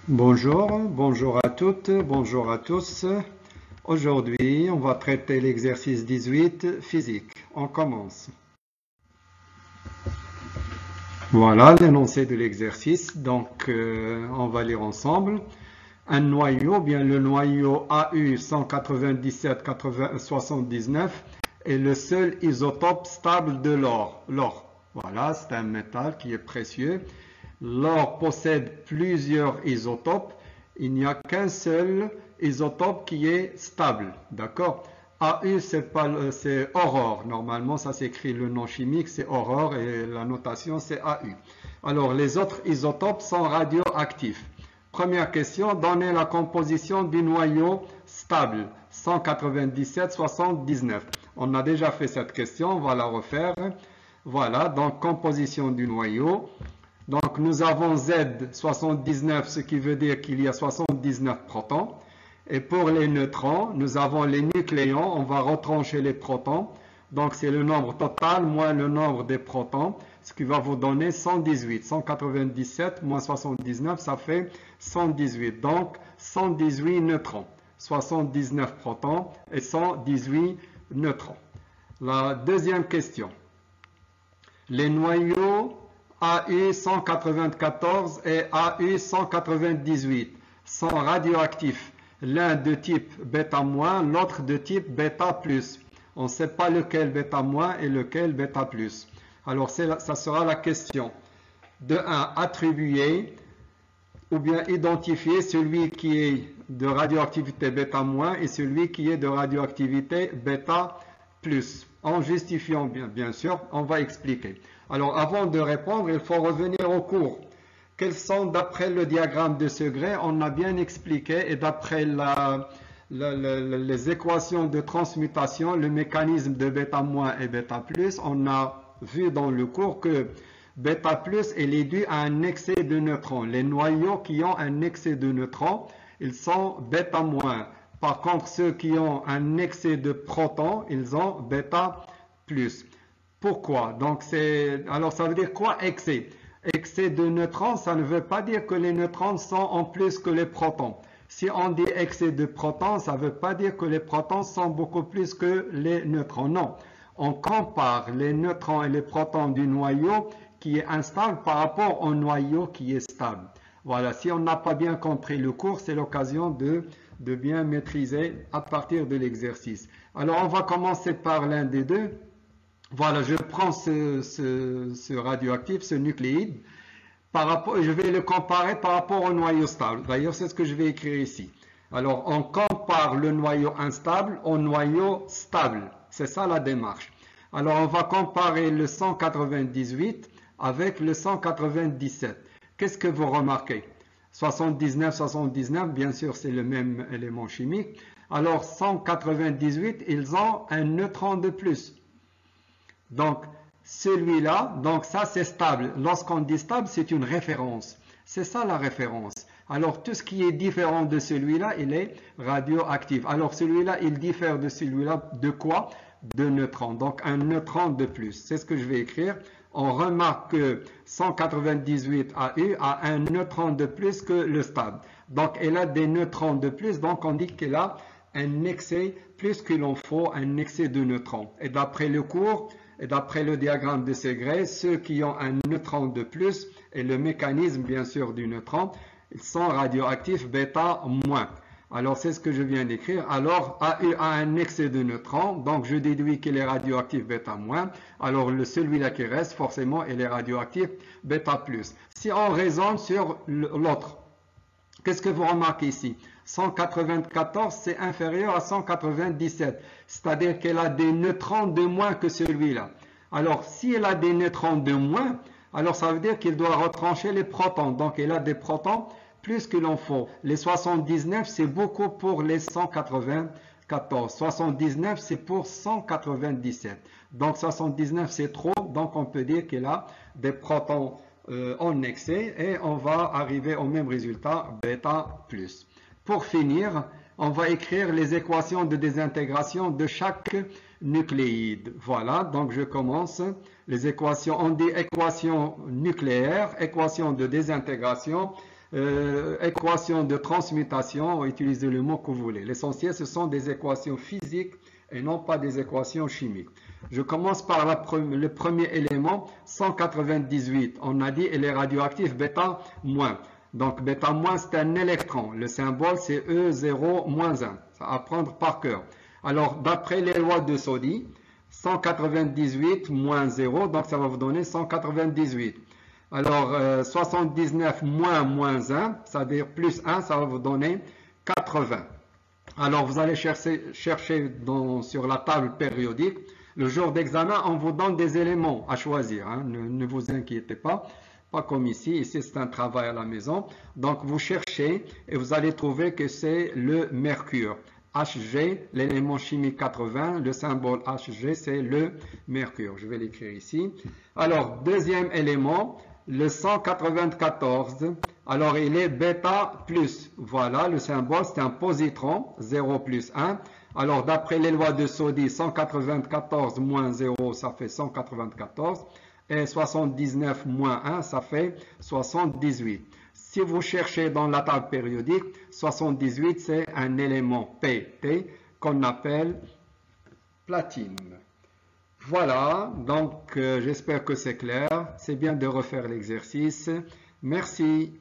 Bonjour à toutes, bonjour à tous. Aujourd'hui, on va traiter l'exercice 18, physique. On commence. Voilà l'énoncé de l'exercice, donc on va lire ensemble. Un noyau, bien le noyau AU 197-79 est le seul isotope stable de l'or. L'or, voilà, c'est un métal qui est précieux. L'or possède plusieurs isotopes. Il n'y a qu'un seul isotope qui est stable. D'accord? AU, c'est aurore. Normalement, ça s'écrit le nom chimique, c'est aurore et la notation, c'est AU. Alors, les autres isotopes sont radioactifs. Première question, donnez la composition du noyau stable 197-79. On a déjà fait cette question, on va la refaire. Voilà, donc composition du noyau. Donc nous avons Z79, ce qui veut dire qu'il y a 79 protons. Et pour les neutrons, nous avons les nucléons, on va retrancher les protons. Donc c'est le nombre total moins le nombre des protons, ce qui va vous donner 118. 197 moins 79, ça fait 118. Donc 118 neutrons, 79 protons et 118 neutrons. La deuxième question. Les noyaux AU 194 et AU 198 sont radioactifs, l'un de type bêta-, l'autre de type bêta+. On ne sait pas lequel bêta- et lequel bêta+. Alors ça sera la question. De 1, attribuer ou bien identifier celui qui est de radioactivité bêta- et celui qui est de radioactivité bêta+. En justifiant bien sûr, on va expliquer. Alors avant de répondre, il faut revenir au cours. Quels sont, d'après le diagramme de Segre, on a bien expliqué, et d'après les équations de transmutation, le mécanisme de bêta- et bêta+, on a vu dans le cours que bêta+, il est dû à un excès de neutrons. Les noyaux qui ont un excès de neutrons, ils sont bêta-. Par contre, ceux qui ont un excès de protons, ils ont bêta+. Pourquoi? Alors ça veut dire quoi excès? Excès de neutrons, ça ne veut pas dire que les neutrons sont en plus que les protons. Si on dit excès de protons, ça ne veut pas dire que les protons sont beaucoup plus que les neutrons. Non, on compare les neutrons et les protons du noyau qui est instable par rapport au noyau qui est stable. Voilà, si on n'a pas bien compris le cours, c'est l'occasion de bien maîtriser à partir de l'exercice. Alors on va commencer par l'un des deux. Voilà, je prends ce radioactif, ce nucléide, je vais le comparer par rapport au noyau stable. D'ailleurs, c'est ce que je vais écrire ici. Alors, on compare le noyau instable au noyau stable. C'est ça la démarche. Alors, on va comparer le 198 avec le 197. Qu'est-ce que vous remarquez? 79, 79, bien sûr, c'est le même élément chimique. Alors, 198, ils ont un neutron de plus. Donc, celui-là, donc ça c'est stable. Lorsqu'on dit stable, c'est une référence. C'est ça la référence. Alors, tout ce qui est différent de celui-là, il est radioactif. Alors, celui-là, il diffère de celui-là de quoi? De neutrons. Donc, un neutron de plus. C'est ce que je vais écrire. On remarque que 198 AU a un neutron de plus que le stable. Donc, elle a des neutrons de plus. Donc, on dit qu'elle a un excès, plus qu'il en faut, un excès de neutrons. Et d'après le cours, et d'après le diagramme de Segre, ceux qui ont un neutron de plus, et le mécanisme bien sûr du neutron, ils sont radioactifs bêta-. Alors c'est ce que je viens d'écrire. Alors AU a un excès de neutrons, donc je déduis qu'il est radioactif bêta-. Alors celui-là qui reste, forcément, il est radioactif bêta+. Si on raisonne sur l'autre, qu'est-ce que vous remarquez ici? 194, c'est inférieur à 197. C'est-à-dire qu'elle a des neutrons de moins que celui-là. Alors, si elle a des neutrons de moins, alors ça veut dire qu'il doit retrancher les protons. Donc, elle a des protons plus qu'il en faut. Les 79, c'est beaucoup pour les 194. 79, c'est pour 197. Donc, 79, c'est trop. Donc, on peut dire qu'elle a des protons en excès. Et on va arriver au même résultat, bêta+. Pour finir, on va écrire les équations de désintégration de chaque nucléide. Voilà, donc je commence. Les équations, on dit équation nucléaire, équation de désintégration. équations de transmutation, utilisez le mot que vous voulez. L'essentiel, ce sont des équations physiques et non pas des équations chimiques. Je commence par le premier élément, 198. On a dit il est radioactif bêta moins. Donc bêta moins, c'est un électron. Le symbole, c'est E0-1. Ça à prendre par cœur. Alors, d'après les lois de Soddy, 198 moins 0, donc ça va vous donner 198. Alors, 79 moins 1, ça veut dire plus 1, ça va vous donner 80. Alors, vous allez chercher sur la table périodique. Le jour d'examen, on vous donne des éléments à choisir. Hein. Ne vous inquiétez pas. Pas comme ici. Ici, c'est un travail à la maison. Donc, vous cherchez et vous allez trouver que c'est le mercure. Hg, l'élément chimique 80, le symbole Hg, c'est le mercure. Je vais l'écrire ici. Alors, deuxième élément, le 194. Alors, il est bêta plus. Voilà, le symbole, c'est un positron, 0 plus 1. Alors, d'après les lois de Soddy, 194 moins 0, ça fait 194. Et 79 moins 1, ça fait 78. Si vous cherchez dans la table périodique, 78, c'est un élément Pt qu'on appelle platine. Voilà, donc j'espère que c'est clair. C'est bien de refaire l'exercice. Merci.